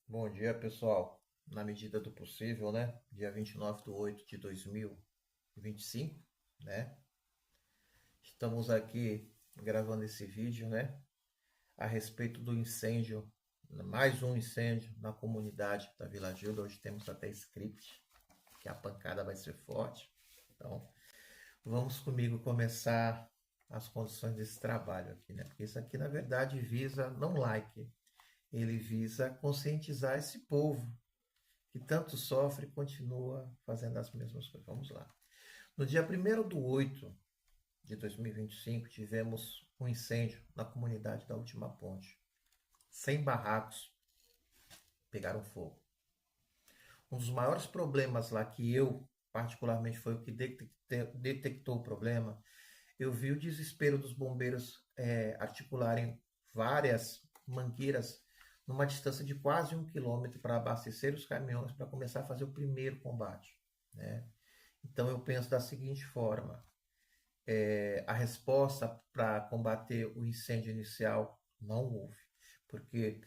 Bom dia, pessoal. Na medida do possível, né? Dia 29/8/2025, né? Estamos aqui gravando esse vídeo, né? A respeito do incêndio, mais um incêndio na comunidade da Vila Gilda. Hoje temos até script, que a pancada vai ser forte. Então, vamos comigo começar as condições desse trabalho aqui, né? Porque isso aqui, na verdade, visa não like, ele visa conscientizar esse povo que tanto sofre e continua fazendo as mesmas coisas. Vamos lá. No dia 1º de 8/2025, tivemos um incêndio na comunidade da Última Ponte. 100 barracos pegaram fogo. Um dos maiores problemas lá que eu, particularmente, foi o que detectou o problema. Eu vi o desespero dos bombeiros articularem várias mangueiras numa distância de quase 1 quilômetro para abastecer os caminhões para começar a fazer o primeiro combate, né? Então eu penso da seguinte forma: a resposta para combater o incêndio inicial não houve, porque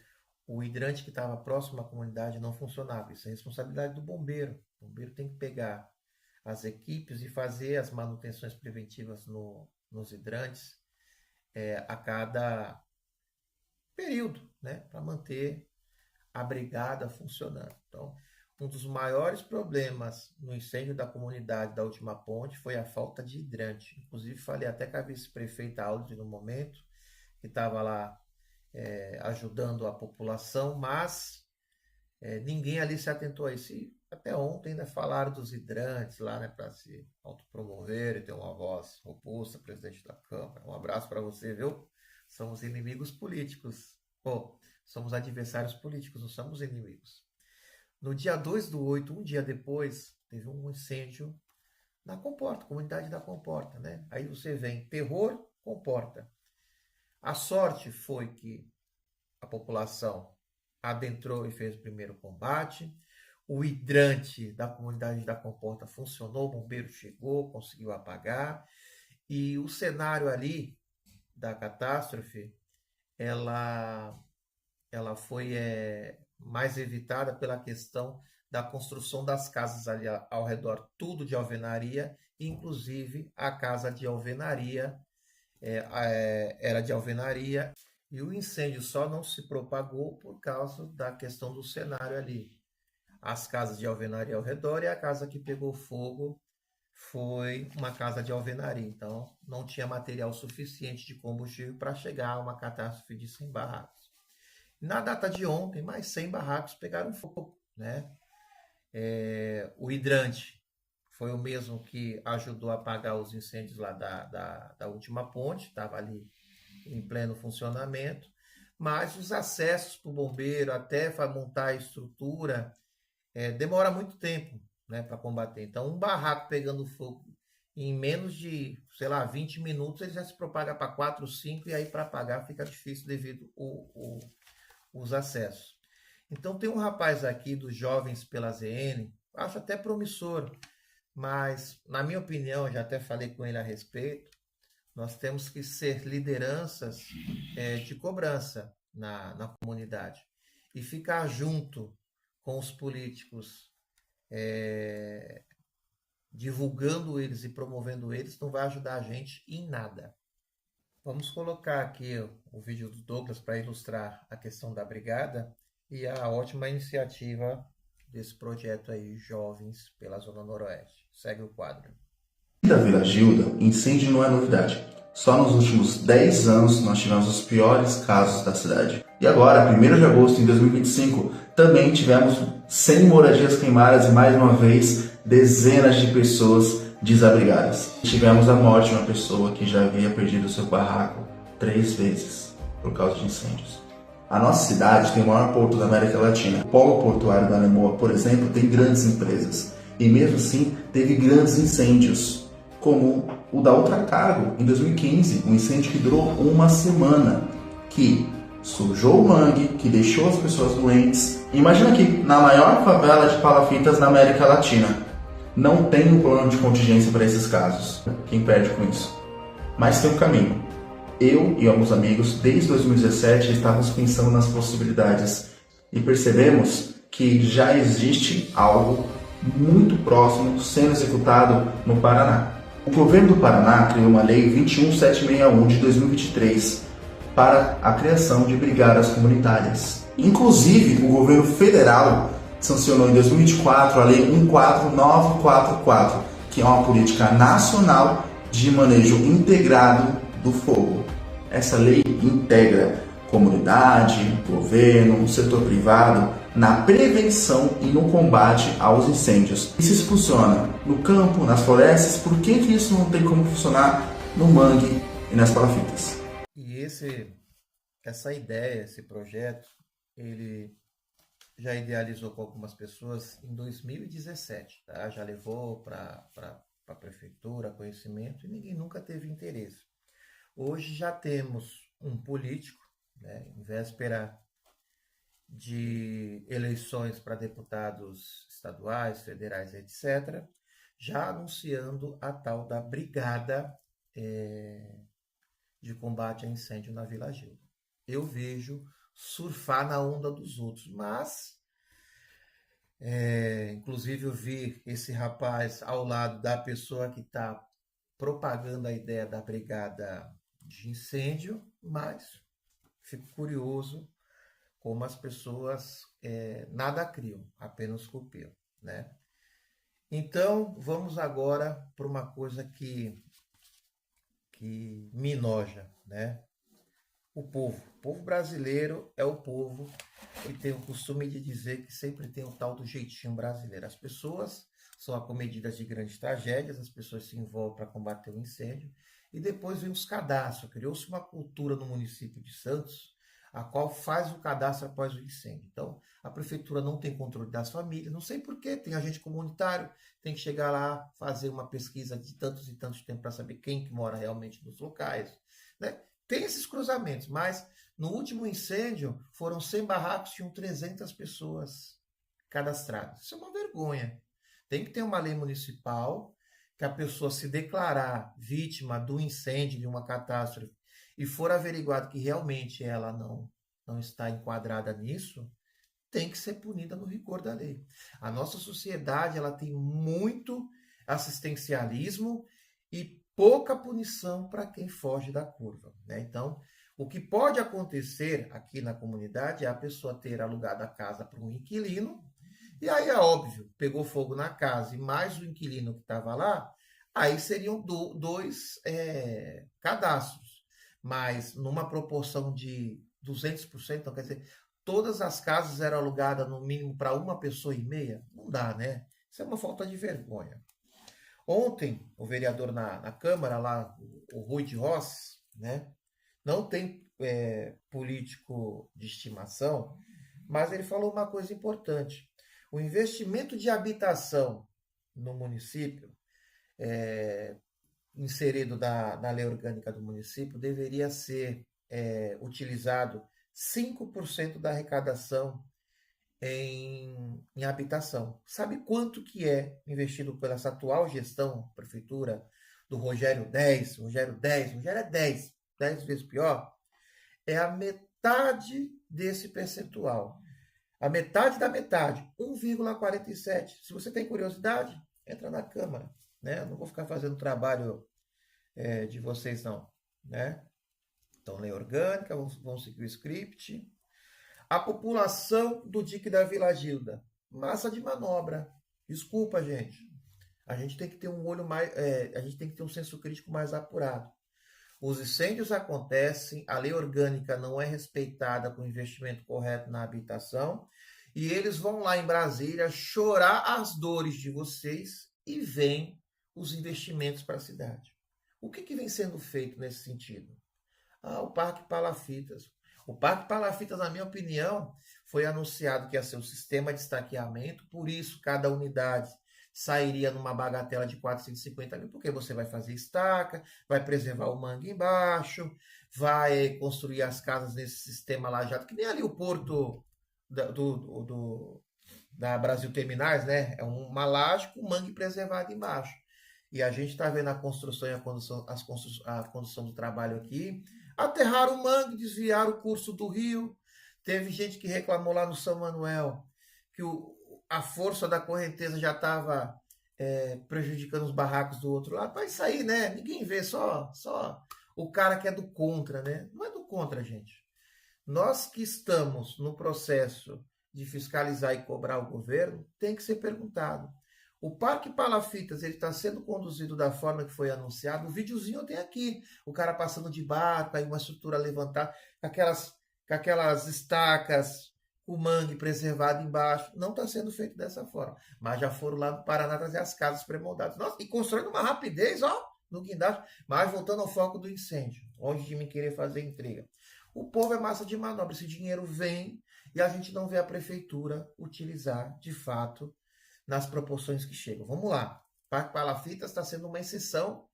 o hidrante que estava próximo à comunidade não funcionava. Isso é responsabilidade do bombeiro. O bombeiro tem que pegar as equipes e fazer as manutenções preventivas nos hidrantes a cada período, né, para manter a brigada funcionando. Então, um dos maiores problemas no incêndio da comunidade da Última Ponte foi a falta de hidrante. Inclusive, falei até com a vice-prefeita Aldi no momento, que estava lá ajudando a população, mas ninguém ali se atentou a isso. E até ontem ainda falaram dos hidrantes lá, né, para se autopromover e ter uma voz robusta, presidente da Câmara. Um abraço para você, viu? Somos inimigos políticos. Somos adversários políticos, não somos inimigos. No dia 2/8, um dia depois, teve um incêndio na Comporta, comunidade da Comporta, né? Aí você vem, terror, Comporta. A sorte foi que a população adentrou e fez o primeiro combate. O hidrante da comunidade da Comporta funcionou, o bombeiro chegou, conseguiu apagar. E o cenário ali da catástrofe, ela foi mais evitada pela questão da construção das casas ali ao redor, tudo de alvenaria, inclusive a casa de alvenaria era de alvenaria, e o incêndio só não se propagou por causa da questão do cenário ali. As casas de alvenaria ao redor, e a casa que pegou fogo foi uma casa de alvenaria. Então, não tinha material suficiente de combustível para chegar a uma catástrofe de 100 barracos. Na data de ontem, mais 100 barracos pegaram fogo, né? O hidrante foi o mesmo que ajudou a apagar os incêndios lá da Última Ponte, estava ali em pleno funcionamento, mas os acessos para o bombeiro até montar a estrutura demora muito tempo, né, para combater. Então, um barraco pegando fogo em menos de, 20 minutos, ele já se propaga para 4, 5, e aí para apagar fica difícil devido os acessos. Então, tem um rapaz aqui dos Jovens pela ZN, acho até promissor, mas, na minha opinião, já até falei com ele a respeito, nós temos que ser lideranças de cobrança na comunidade e ficar junto com os políticos, divulgando eles e promovendo eles, não vai ajudar a gente em nada. Vamos colocar aqui o vídeo do Douglas para ilustrar a questão da brigada e a ótima iniciativa desse projeto aí, Jovens pela Zona Noroeste. Segue o quadro. Da Vila Gilda, incêndio não é novidade. Só nos últimos 10 anos nós tivemos os piores casos da cidade. E agora, 1º de agosto de 2025, também tivemos 100 moradias queimadas e, mais uma vez, dezenas de pessoas desabrigadas. Tivemos a morte de uma pessoa que já havia perdido seu barraco 3 vezes por causa de incêndios. A nossa cidade tem o maior porto da América Latina. O polo portuário da Alemoa, por exemplo, tem grandes empresas. E mesmo assim, teve grandes incêndios, como o da Ultracargo, em 2015, um incêndio que durou uma semana, que sujou o mangue, que deixou as pessoas doentes. Imagina aqui, na maior favela de palafitas na América Latina, não tem um plano de contingência para esses casos. Quem perde com isso? Mas tem um caminho. Eu e alguns amigos, desde 2017, estávamos pensando nas possibilidades e percebemos que já existe algo muito próximo sendo executado no Paraná. O governo do Paraná criou uma lei 21761 de 2023 para a criação de brigadas comunitárias. Inclusive, o governo federal sancionou em 2024 a lei 14944, que é uma política nacional de manejo integrado do fogo. Essa lei integra comunidade, governo, setor privado na prevenção e no combate aos incêndios. E se isso funciona no campo, nas florestas, por que isso não tem como funcionar no mangue e nas palafitas? E essa ideia, esse projeto, ele já idealizou com algumas pessoas em 2017, tá? Já levou para a prefeitura conhecimento e ninguém nunca teve interesse. Hoje já temos um político, né, em véspera de eleições para deputados estaduais, federais, etc., já anunciando a tal da brigada de combate a incêndio na Vila Gilda. Eu vejo surfar na onda dos outros, mas inclusive eu vi esse rapaz ao lado da pessoa que está propagando a ideia da brigada de incêndio, mas fico curioso como as pessoas nada criam, apenas copiam, né? Então, vamos agora para uma coisa que me enoja, né? O povo brasileiro é o povo que tem o costume de dizer que sempre tem o tal do jeitinho brasileiro. As pessoas são acometidas de grandes tragédias, as pessoas se envolvem para combater o incêndio, e depois vem os cadastros. Criou-se uma cultura no município de Santos, a qual faz o cadastro após o incêndio. Então, a prefeitura não tem controle das famílias, não sei porquê, tem agente comunitário, tem que chegar lá, fazer uma pesquisa de tantos e tantos tempos para saber quem que mora realmente nos locais, né? Tem esses cruzamentos, mas no último incêndio foram 100 barracos, tinham 300 pessoas cadastradas. Isso é uma vergonha. Tem que ter uma lei municipal que a pessoa se declarar vítima do incêndio, de uma catástrofe, e for averiguado que realmente ela não está enquadrada nisso, tem que ser punida no rigor da lei. A nossa sociedade ela tem muito assistencialismo e pouca punição para quem foge da curva, né? Então, o que pode acontecer aqui na comunidade é a pessoa ter alugado a casa para um inquilino, e aí é óbvio, pegou fogo na casa e mais o inquilino que estava lá, aí seriam dois cadastros, mas numa proporção de 200%, então quer dizer, todas as casas eram alugadas no mínimo para uma pessoa e meia? Não dá, né? Isso é uma falta de vergonha. Ontem, o vereador na Câmara, lá, o Rui de Rossi, né, não tem político de estimação, mas ele falou uma coisa importante. O investimento de habitação no município, inserido na lei orgânica do município, deveria ser utilizado 5% da arrecadação em habitação. Sabe quanto que é investido pela essa atual gestão, prefeitura, do Rogério 10, Rogério é 10 vezes pior? É a metade desse percentual. A metade da metade, 1,47. Se você tem curiosidade, entra na Câmara, né? Eu não vou ficar fazendo trabalho de vocês não, né? Então, lei orgânica, vamos seguir o script. A população do dique da Vila Gilda, massa de manobra. Desculpa, gente. A gente tem que ter um olho mais, a gente tem que ter um senso crítico mais apurado. Os incêndios acontecem, a lei orgânica não é respeitada com o investimento correto na habitação, e eles vão lá em Brasília chorar as dores de vocês e vêm os investimentos para a cidade. O que vem sendo feito nesse sentido? O Parque Palafitas. O Parque Palafitas, na minha opinião, foi anunciado que ia ser um sistema de estaqueamento, por isso cada unidade sairia numa bagatela de 450 mil, porque você vai fazer estaca, vai preservar o mangue embaixo, vai construir as casas nesse sistema lajado, que nem ali o porto da Brasil Terminais, né? É uma laje com mangue preservado embaixo. E a gente está vendo a construção e a condução do trabalho aqui. Aterraram o mangue, desviaram o curso do rio, Teve gente que reclamou lá no São Manuel que a força da correnteza já estava prejudicando os barracos do outro lado. Mas isso aí, né? Ninguém vê, só o cara que é do contra, né? Não é do contra, gente. Nós que estamos no processo de fiscalizar e cobrar o governo, tem que ser perguntado. O Parque Palafitas ele está sendo conduzido da forma que foi anunciado. O videozinho tem aqui, o cara passando de barco, aí uma estrutura levantada, com aquelas estacas, o mangue preservado embaixo. Não está sendo feito dessa forma. Mas já foram lá no Paraná trazer as casas pré-moldadas. Nossa, e construindo uma rapidez, ó, no guindaste. Mas voltando ao foco do incêndio, onde de me querer fazer entrega. O povo é massa de manobra. Esse dinheiro vem e a gente não vê a prefeitura utilizar, de fato, nas proporções que chegam. Vamos lá. Parque Palafitas está sendo uma exceção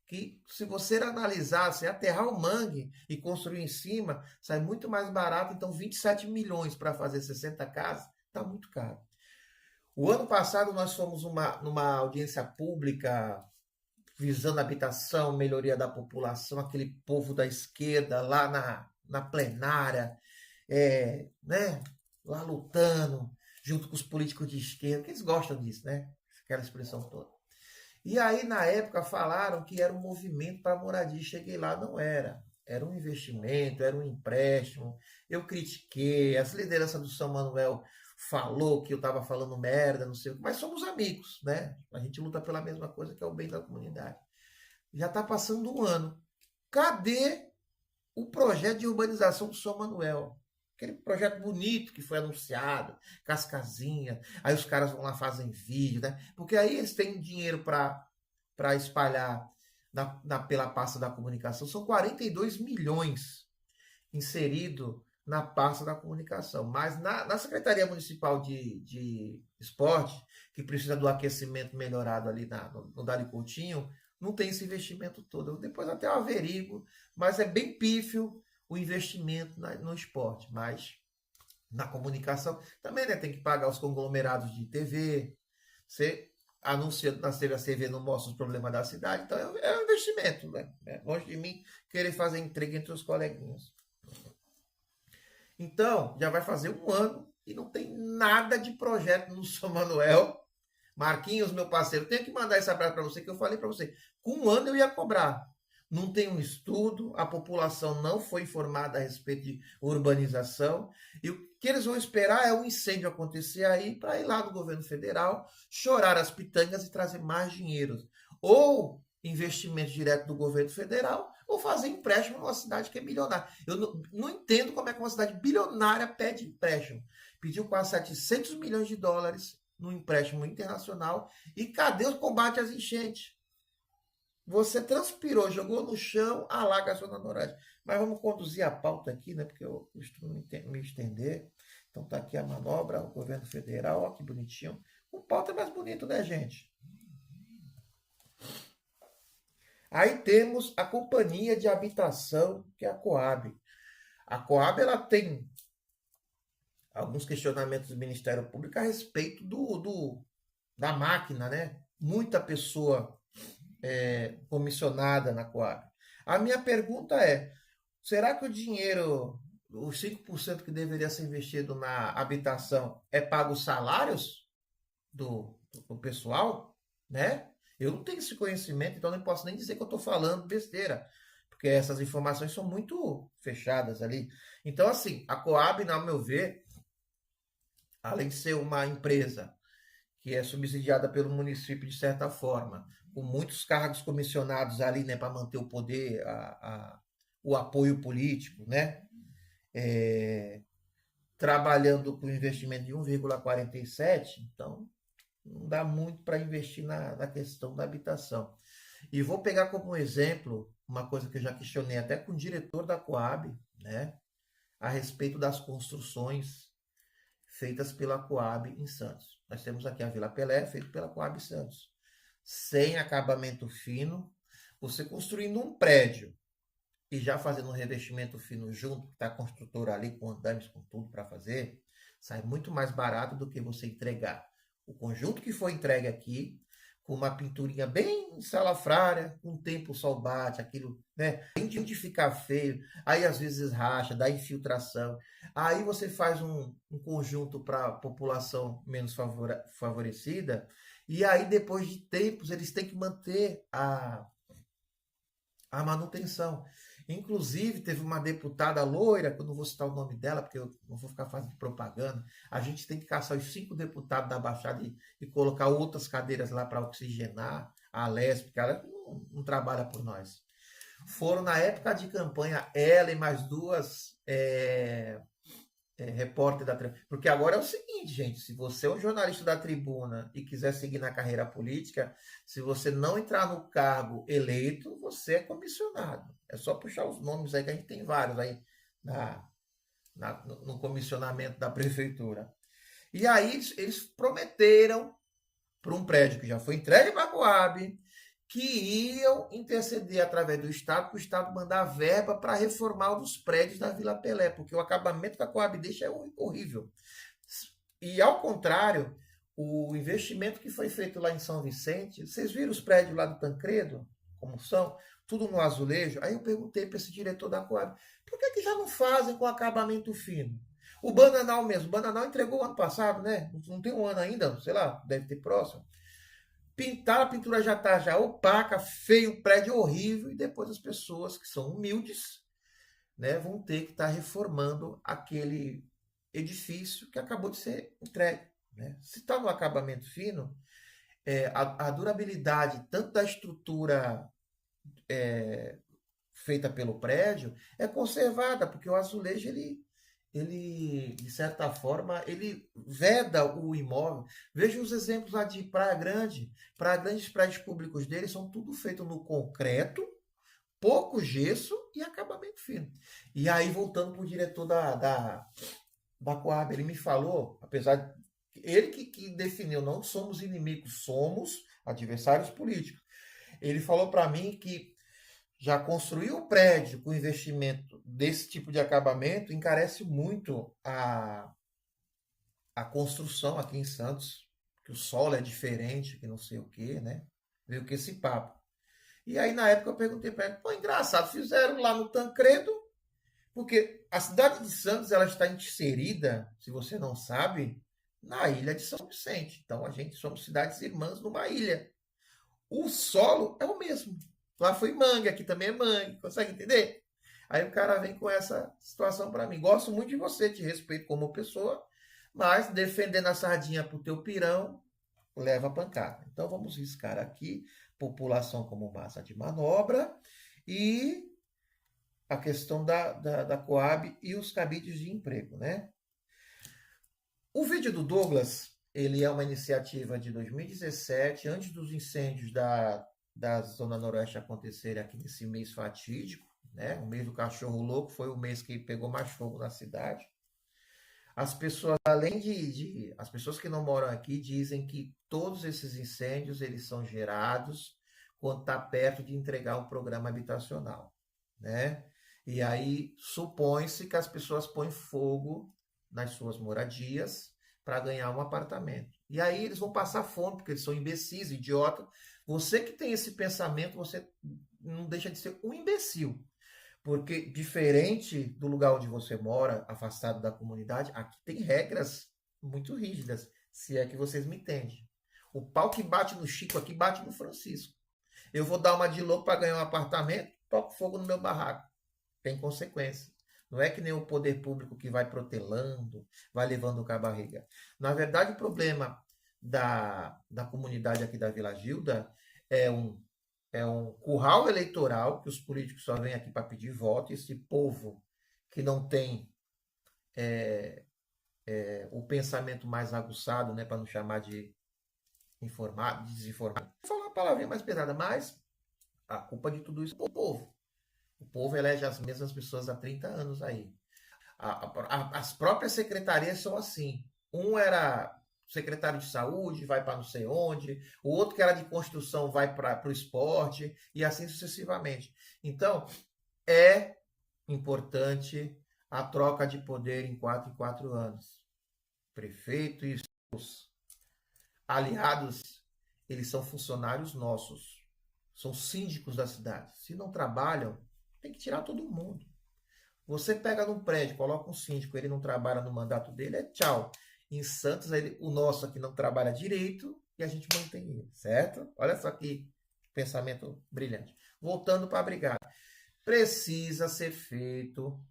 que, se você analisar, se aterrar o mangue e construir em cima, sai muito mais barato. Então, 27 milhões para fazer 60 casas, está muito caro. O ano passado, nós fomos numa audiência pública visando habitação, melhoria da população, aquele povo da esquerda lá na plenária, né, lá lutando, junto com os políticos de esquerda, que eles gostam disso, né? Aquela expressão toda. E aí, na época, falaram que era um movimento para moradia. Cheguei lá, não era. Era um investimento, era um empréstimo. Eu critiquei, as lideranças do São Manuel falou que eu estava falando merda, não sei o que, mas somos amigos, né? A gente luta pela mesma coisa, que é o bem da comunidade. Já está passando um ano. Cadê o projeto de urbanização do São Manuel? Aquele projeto bonito que foi anunciado, com as casinhas, aí os caras vão lá fazem vídeo, né? Porque aí eles têm dinheiro para espalhar pela pasta da comunicação. São 42 milhões inserido na pasta da comunicação. Mas na Secretaria Municipal de Esporte, que precisa do aquecimento melhorado ali no Dali Coutinho, não tem esse investimento todo. Depois até eu averigo, mas é bem pífio o investimento no esporte. Mas na comunicação também, né, tem que pagar os conglomerados de TV. Você anuncia na TV não mostra os problemas da cidade, então é um investimento, né? Longe de mim querer fazer entrega entre os coleguinhas. Então, já vai fazer um ano e não tem nada de projeto no São Manuel. Marquinhos, meu parceiro, tenho que mandar esse abraço para você, que eu falei para você. Com um ano eu ia cobrar. Não tem um estudo, a população não foi informada a respeito de urbanização. E o que eles vão esperar é um incêndio acontecer aí para ir lá no governo federal, chorar as pitangas e trazer mais dinheiro. Ou investimento direto do governo federal, ou fazer empréstimo numa cidade que é milionária. Eu não entendo como é que uma cidade bilionária pede empréstimo. Pediu quase 700 milhões de dólares no empréstimo internacional. E cadê o combate às enchentes? Você transpirou, jogou no chão, alaga a zona noroeste. Mas vamos conduzir a pauta aqui, né? Porque eu costumo me estender. Então tá aqui a manobra, o governo federal, ó que bonitinho. O pauta é mais bonito, né, gente? Aí temos a companhia de habitação, que é a Coab. A Coab ela tem alguns questionamentos do Ministério Público a respeito da máquina, né? Muita pessoa comissionada na Coab. A minha pergunta é, será que o dinheiro, os 5% que deveria ser investido na habitação, é pago os salários do pessoal, né? Eu não tenho esse conhecimento, então não posso nem dizer que eu estou falando besteira, porque essas informações são muito fechadas ali. Então, assim, a Coab, ao meu ver, além de ser uma empresa que é subsidiada pelo município de certa forma, com muitos cargos comissionados ali, né, para manter o poder, o apoio político, né? Trabalhando com investimento de 1,47, então não dá muito para investir na questão da habitação. E vou pegar como exemplo uma coisa que eu já questionei até com o diretor da Coab, né, a respeito das construções feitas pela Coab em Santos. Nós temos aqui a Vila Pelé, feita pela Coab Santos. Sem acabamento fino, você construindo um prédio e já fazendo um revestimento fino junto, que está a construtora ali com andames, com tudo para fazer, sai muito mais barato do que você entregar o conjunto que foi entregue aqui, com uma pinturinha bem salafrária, com o tempo o sol bate, aquilo, né? Tem de ficar feio, aí às vezes racha, dá infiltração. Aí você faz um conjunto para a população menos favorecida, e aí depois de tempos eles têm que manter a manutenção. Inclusive, teve uma deputada loira, que eu não vou citar o nome dela, porque eu não vou ficar fazendo propaganda. A gente tem que caçar os 5 deputados da Baixada e colocar outras cadeiras lá para oxigenar. A lésbica, ela não trabalha por nós. Foram, na época de campanha, ela e mais duas repórter da Tribuna. Porque agora é o seguinte, gente, se você é um jornalista da Tribuna e quiser seguir na carreira política, se você não entrar no cargo eleito, você é comissionado. É só puxar os nomes aí, que a gente tem vários aí no comissionamento da prefeitura. E aí eles prometeram para um prédio que já foi entregue para a Coab, que iam interceder através do Estado, para o Estado mandar verba para reformar os prédios da Vila Pelé, porque o acabamento que a Coab deixa é horrível. E, ao contrário, o investimento que foi feito lá em São Vicente, vocês viram os prédios lá do Tancredo, como são? Tudo no azulejo. Aí eu perguntei para esse diretor da Coab, por que já não fazem com acabamento fino? O Bananal mesmo, o Bananal entregou ano passado, né? Não tem um ano ainda, sei lá, deve ter próximo. Pintar, a pintura já está já opaca, feio, prédio horrível, e depois as pessoas que são humildes, né, vão ter que estar reformando aquele edifício que acabou de ser entregue. Né? Se está no acabamento fino, a durabilidade tanto da estrutura feita pelo prédio é conservada, porque o azulejo ele, de certa forma, ele veda o imóvel. Veja os exemplos lá de Praia Grande. Praia Grande, os prédios públicos deles são tudo feito no concreto, pouco gesso e acabamento fino. E aí, voltando para o diretor da Coab, ele me falou, apesar de ele que definiu, não somos inimigos, somos adversários políticos. Ele falou para mim que já construir o prédio com investimento desse tipo de acabamento encarece muito a construção aqui em Santos, que o solo é diferente, que não sei o que, né? Veio que esse papo. E aí, na época, eu perguntei para ele, pô, engraçado, fizeram lá no Tancredo, porque a cidade de Santos, ela está inserida, se você não sabe, na ilha de São Vicente. Então, a gente somos cidades irmãs numa ilha. O solo é o mesmo. Lá foi mangue, aqui também é mangue. Consegue entender? Aí o cara vem com essa situação para mim. Gosto muito de você, te respeito como pessoa, mas defendendo a sardinha pro teu pirão, leva pancada. Então vamos riscar aqui população como massa de manobra e a questão da Coab e os cabides de emprego, né? O vídeo do Douglas, ele é uma iniciativa de 2017, antes dos incêndios da Zona Noroeste acontecerem aqui nesse mês fatídico, né? O mês do cachorro louco foi o mês que pegou mais fogo na cidade. As pessoas, além as pessoas que não moram aqui dizem que todos esses incêndios eles são gerados quando está perto de entregar um programa habitacional, né? E aí supõe-se que as pessoas põem fogo nas suas moradias para ganhar um apartamento. E aí eles vão passar fome, porque eles são imbecis, idiotas. Você que tem esse pensamento, você não deixa de ser um imbecil. Porque, diferente do lugar onde você mora, afastado da comunidade, aqui tem regras muito rígidas, se é que vocês me entendem. O pau que bate no Chico aqui bate no Francisco. Eu vou dar uma de louco para ganhar um apartamento, toco fogo no meu barraco. Tem consequência. Não é que nem o poder público que vai protelando, vai levando com a barriga. Na verdade, o problema da comunidade aqui da Vila Gilda é um curral eleitoral que os políticos só vêm aqui para pedir voto. E esse povo que não tem o pensamento mais aguçado, né, para não chamar de desinformado. Vou falar uma palavrinha mais pesada, mas a culpa de tudo isso é o povo. O povo elege as mesmas pessoas há 30 anos aí. As próprias secretarias são assim. Um era secretário de saúde, vai para não sei onde. O outro que era de construção vai para o esporte. E assim sucessivamente. Então, é importante a troca de poder em 4 anos. Prefeito e seus aliados, eles são funcionários nossos, são síndicos da cidade. Se não trabalham, tem que tirar todo mundo. Você pega num prédio, coloca um síndico, ele não trabalha no mandato dele, é tchau. Em Santos, o nosso aqui não trabalha direito e a gente mantém ele, certo? Olha só que pensamento brilhante. Voltando para a brigada. Precisa ser feito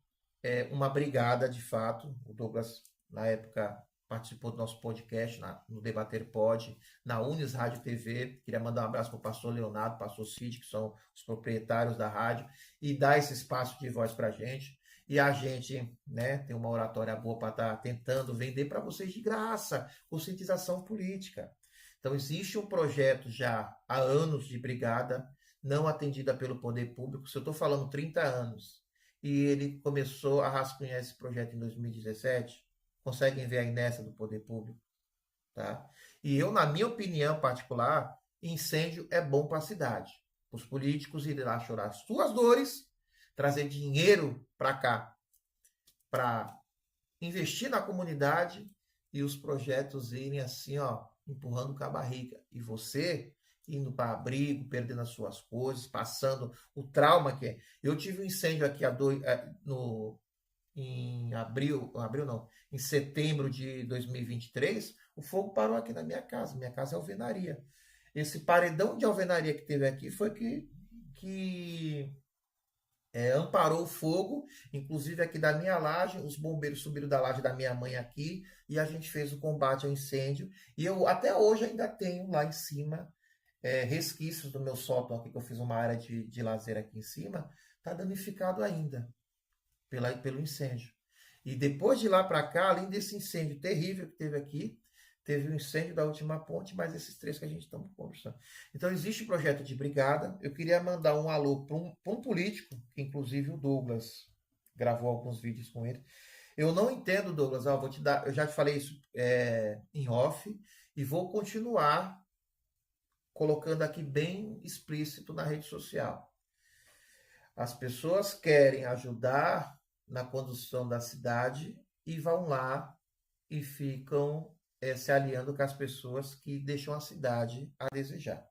uma brigada, de fato. O Douglas, na época, participou do nosso podcast, no Debater Pod, na Unis Rádio TV. Queria mandar um abraço para o pastor Leonardo, pastor Cid, que são os proprietários da rádio, e dar esse espaço de voz para a gente. E a gente, né, tem uma oratória boa para estar tentando vender para vocês de graça, conscientização política. Então, existe um projeto já há anos de brigada, não atendida pelo poder público. Se eu estou falando 30 anos, e ele começou a rascunhar esse projeto em 2017, conseguem ver a inércia do poder público, tá? E eu, na minha opinião particular, incêndio é bom para a cidade. Os políticos irem lá chorar as suas dores, trazer dinheiro para cá, para investir na comunidade e os projetos irem assim, ó, empurrando com a barriga. E você indo para abrigo, perdendo as suas coisas, passando o trauma que é. Eu tive um incêndio aqui em em setembro de 2023, o fogo parou aqui na minha casa. Minha casa é alvenaria. Esse paredão de alvenaria que teve aqui foi que amparou o fogo, inclusive aqui da minha laje, os bombeiros subiram da laje da minha mãe aqui e a gente fez o combate ao incêndio. E eu até hoje ainda tenho lá em cima resquícios do meu sótão aqui, que eu fiz uma área de lazer aqui em cima, está danificado ainda pelo incêndio. E depois de lá para cá, além desse incêndio terrível que teve aqui, teve o incêndio da última ponte, mais esses 3 que a gente está conversando. Então, existe um projeto de brigada. Eu queria mandar um alô para um político, que inclusive o Douglas gravou alguns vídeos com ele. Eu não entendo, Douglas, eu já te falei isso em off, e vou continuar colocando aqui bem explícito na rede social. As pessoas querem ajudar na condução da cidade e vão lá e ficam se aliando com as pessoas que deixam a cidade a desejar.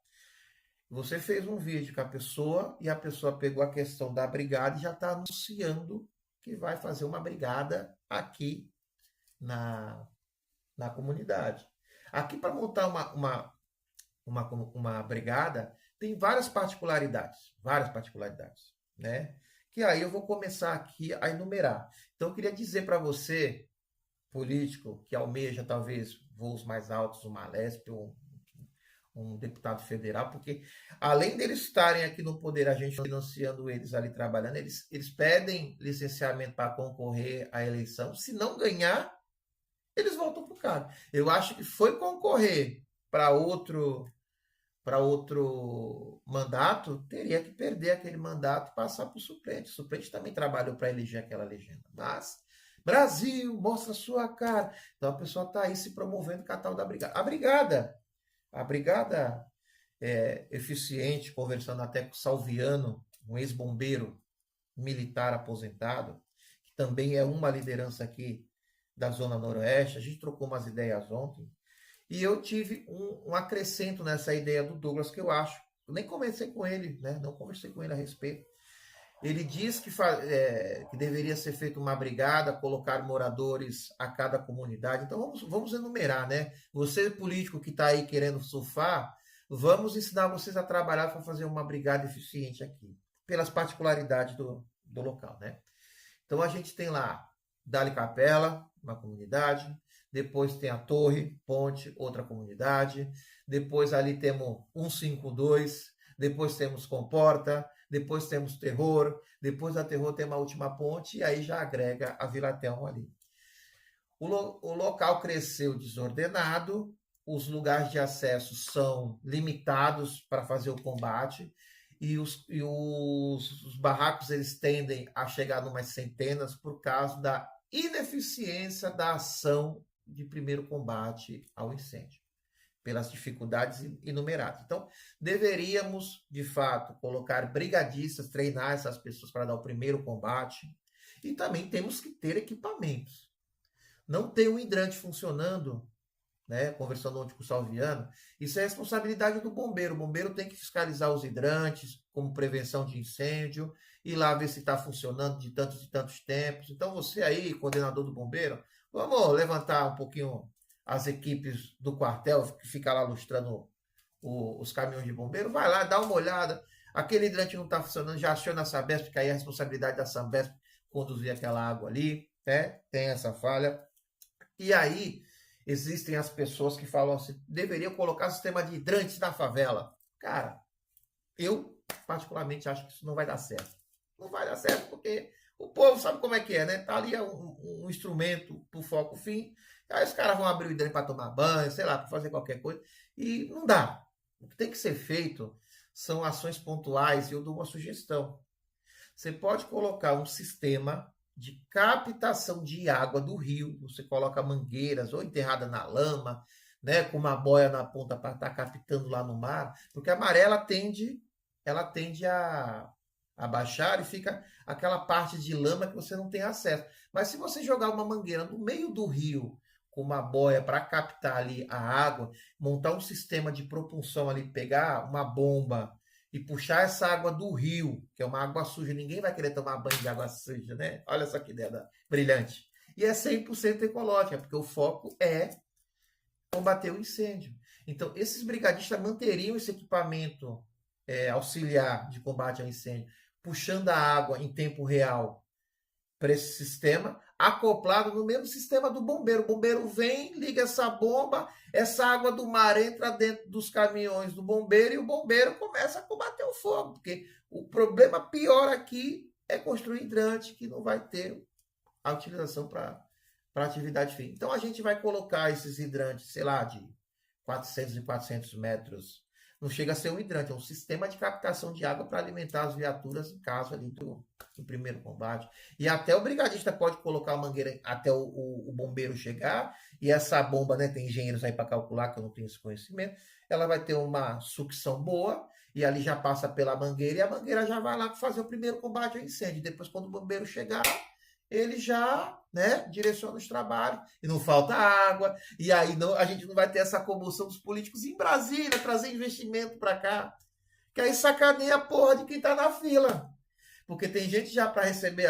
Você fez um vídeo com a pessoa e a pessoa pegou a questão da brigada e já está anunciando que vai fazer uma brigada aqui na comunidade. Aqui, para montar uma brigada, tem várias particularidades, né? Que aí eu vou começar aqui a enumerar. Então, eu queria dizer para você, político, que almeja talvez voos mais altos, uma Alesp, um deputado federal, porque além deles estarem aqui no poder, a gente financiando eles ali trabalhando, eles pedem licenciamento para concorrer à eleição. Se não ganhar, eles voltam para o cargo. Eu acho que foi concorrer para outro mandato, teria que perder aquele mandato e passar para o suplente. O suplente também trabalhou para eleger aquela legenda. Mas, Brasil, mostra a sua cara. Então a pessoa está aí se promovendo com a tal da brigada. A brigada eficiente, conversando até com o Salviano, um ex-bombeiro militar aposentado, que também é uma liderança aqui da Zona Noroeste. A gente trocou umas ideias ontem. E eu tive um acrescento nessa ideia do Douglas, que eu acho. Eu nem conversei com ele, né? Não conversei com ele a respeito. Ele diz que deveria ser feita uma brigada, colocar moradores a cada comunidade. Então vamos enumerar, né? Você, político que está aí querendo surfar, vamos ensinar vocês a trabalhar para fazer uma brigada eficiente aqui, pelas particularidades do local, né? Então a gente tem lá Dali Capela, uma comunidade. Depois tem a Torre, Ponte, outra comunidade. Depois ali temos 152. Depois temos Comporta. Depois temos Terror. Depois da Terror tem uma última ponte. E aí já agrega a Vila Telmo ali. O local cresceu desordenado. Os lugares de acesso são limitados para fazer o combate. E os barracos eles tendem a chegar a umas centenas por causa da ineficiência da ação de primeiro combate ao incêndio, pelas dificuldades enumeradas. Então, deveríamos, de fato, colocar brigadistas, treinar essas pessoas para dar o primeiro combate, e também temos que ter equipamentos. Não ter um hidrante funcionando né? Conversando ontem com o Salviano, isso é responsabilidade do bombeiro. O bombeiro tem que fiscalizar os hidrantes, como prevenção de incêndio, ir lá ver se está funcionando de tantos e tantos tempos. Então, você aí, coordenador do bombeiro, vamos levantar um pouquinho as equipes do quartel que fica lá lustrando os caminhões de bombeiro, vai lá, dá uma olhada. Aquele hidrante não está funcionando, já aciona a Sabesp, que aí é a responsabilidade da Sabesp conduzir aquela água ali, né? Tem essa falha. E aí, existem as pessoas que falam assim, deveria colocar sistema de hidrantes na favela. Cara, eu particularmente acho que isso não vai dar certo. Não vai dar certo porque o povo sabe como é que é, né? Tá ali um instrumento pro foco fim, aí os caras vão abrir o hidrante para tomar banho, sei lá, para fazer qualquer coisa, e não dá. O que tem que ser feito são ações pontuais, e eu dou uma sugestão. Você pode colocar um sistema de captação de água do rio. Você coloca mangueiras ou enterrada na lama, né, com uma boia na ponta para estar captando lá no mar, porque a maré ela tende a baixar e fica aquela parte de lama que você não tem acesso. Mas se você jogar uma mangueira no meio do rio com uma boia para captar ali a água, montar um sistema de propulsão ali, pegar uma bomba e puxar essa água do rio, que é uma água suja, ninguém vai querer tomar banho de água suja, né? Olha só que ideia brilhante. E é 100% ecológica, porque o foco é combater o incêndio. Então, esses brigadistas manteriam esse equipamento auxiliar de combate ao incêndio, puxando a água em tempo real para esse sistema, acoplado no mesmo sistema do bombeiro. O bombeiro vem, liga essa bomba, essa água do mar entra dentro dos caminhões do bombeiro e o bombeiro começa a combater o fogo, porque o problema pior aqui é construir hidrante que não vai ter a utilização para atividade fim. Então a gente vai colocar esses hidrantes, sei lá, de 400 e 400 metros. Não chega a ser um hidrante, é um sistema de captação de água para alimentar as viaturas em caso ali do primeiro combate. E até o brigadista pode colocar a mangueira até o bombeiro chegar, e essa bomba, né, tem engenheiros aí para calcular, que eu não tenho esse conhecimento, ela vai ter uma sucção boa, e ali já passa pela mangueira, e a mangueira já vai lá fazer o primeiro combate ao incêndio. Depois, quando o bombeiro chegar, ele já, né, direciona os trabalhos, e não falta água, e aí não, a gente não vai ter essa comoção dos políticos em Brasília, trazer investimento para cá, que aí sacaneia a porra de quem está na fila. Porque tem gente já para receber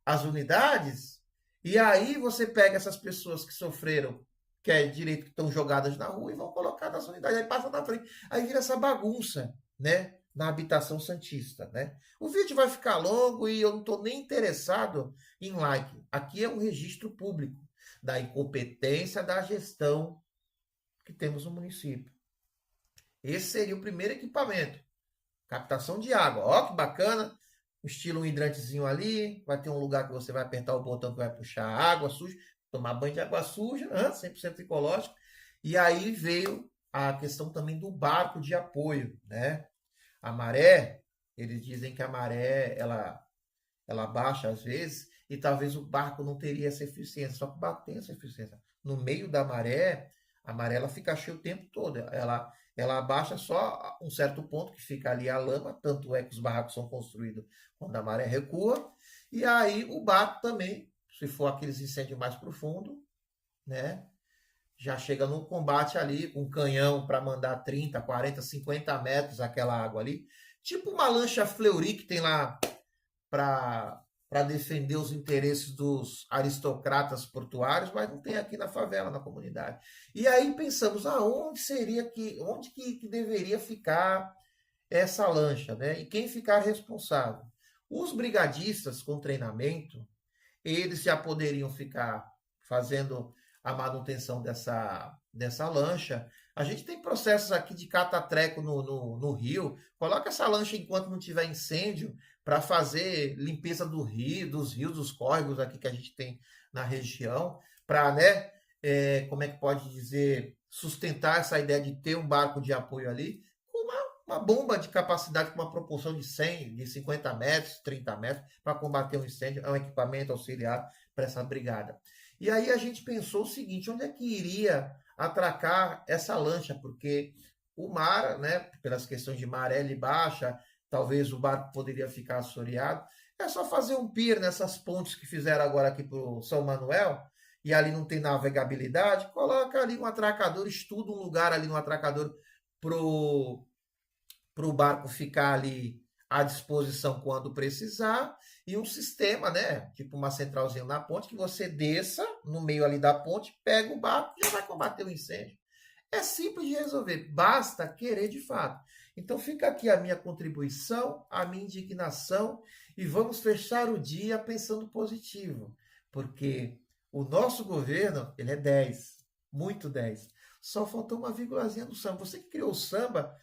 as unidades, e aí você pega essas pessoas que sofreram, que é direito, que estão jogadas na rua, e vão colocar nas unidades, aí passa na frente, aí vira essa bagunça, né? Na habitação santista, né? O vídeo vai ficar longo e eu não estou nem interessado em like. Aqui é um registro público da incompetência da gestão que temos no município. Esse seria o primeiro equipamento. Captação de água. Ó, que bacana. Estilo um hidrantezinho ali. Vai ter um lugar que você vai apertar o botão que vai puxar água suja. Tomar banho de água suja, 100% ecológico. E aí veio a questão também do barco de apoio, né? A maré, eles dizem que a maré, ela baixa às vezes, e talvez o barco não teria essa eficiência, só que o barco tem essa eficiência. No meio da maré, a maré ela fica cheia o tempo todo, ela abaixa só um certo ponto que fica ali a lama, tanto é que os barracos são construídos quando a maré recua, e aí o barco também, se for aqueles incêndios mais profundos, né, já chega no combate ali, com um canhão para mandar 30, 40, 50 metros aquela água ali. Tipo uma lancha Fleury que tem lá para defender os interesses dos aristocratas portuários, mas não tem aqui na favela, na comunidade. E aí pensamos, onde que deveria ficar essa lancha, né? E quem ficar responsável? Os brigadistas com treinamento, eles já poderiam ficar fazendo a manutenção dessa lancha. A gente tem processos aqui de catatreco no rio. Coloca essa lancha enquanto não tiver incêndio para fazer limpeza do rio, dos rios, dos córregos aqui que a gente tem na região, para, né, como é que pode dizer, sustentar essa ideia de ter um barco de apoio ali, com uma bomba de capacidade com uma propulsão de 100, de 50 metros, 30 metros, para combater um incêndio. É um equipamento auxiliar para essa brigada. E aí a gente pensou o seguinte, onde é que iria atracar essa lancha? Porque o mar, né, pelas questões de maré ele baixa, talvez o barco poderia ficar assoreado. É só fazer um pier nessas pontes que fizeram agora aqui para o São Manuel, e ali não tem navegabilidade, coloca ali um atracador, estuda um lugar ali no atracador pro o barco ficar ali à disposição quando precisar, e um sistema, né? Tipo uma centralzinha na ponte, que você desça no meio ali da ponte, pega o barco e já vai combater o incêndio. É simples de resolver, basta querer de fato. Então fica aqui a minha contribuição, a minha indignação, e vamos fechar o dia pensando positivo, porque o nosso governo, ele é 10, muito 10. Só faltou uma vírgulazinha do samba. Você que criou o samba,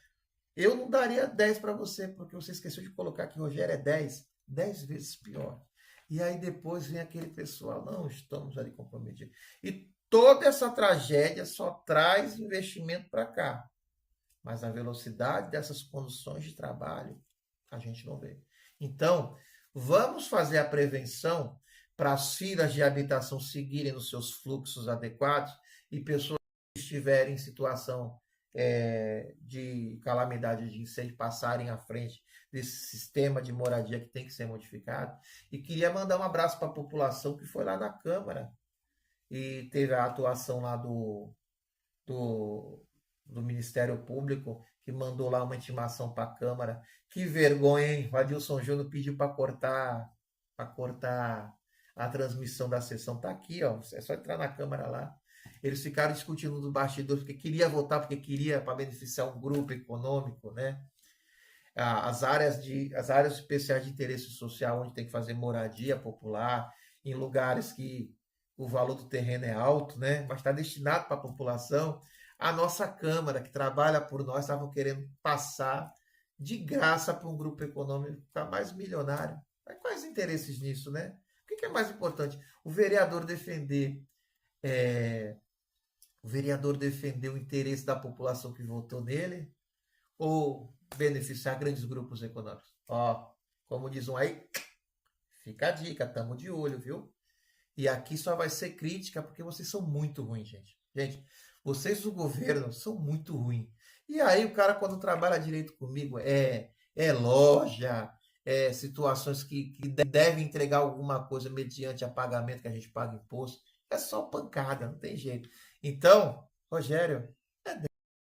eu não daria 10 para você, porque você esqueceu de colocar que Rogério é 10 vezes pior. E aí depois vem aquele pessoal, não, estamos ali comprometidos. E toda essa tragédia só traz investimento para cá. Mas a velocidade dessas condições de trabalho, a gente não vê. Então, vamos fazer a prevenção para as filas de habitação seguirem nos seus fluxos adequados e pessoas que estiverem em situação de calamidade de incêndio passarem à frente desse sistema de moradia que tem que ser modificado. E queria mandar um abraço para a população que foi lá na Câmara e teve a atuação lá do Ministério Público, que mandou lá uma intimação para a Câmara. Que vergonha, hein? O Adilson Júnior pediu para cortar a transmissão da sessão. Está aqui, ó. É só entrar na Câmara lá. Eles ficaram discutindo nos bastidores porque queria votar, porque queria para beneficiar um grupo econômico, né? As áreas especiais de interesse social, onde tem que fazer moradia popular, em lugares que o valor do terreno é alto, né? Mas está destinado para a população. A nossa Câmara, que trabalha por nós, estavam querendo passar de graça para um grupo econômico ficar mais milionário. Mas quais interesses nisso, né? O que é mais importante? O vereador defender o interesse da população que votou nele ou beneficiar grandes grupos econômicos? Ó, como diz um aí, fica a dica, tamo de olho, viu? E aqui só vai ser crítica porque vocês são muito ruins, gente. Gente, vocês do governo são muito ruins. E aí o cara quando trabalha direito comigo loja, situações que devem entregar alguma coisa mediante a pagamento que a gente paga imposto. É só pancada, não tem jeito. Então, Rogério,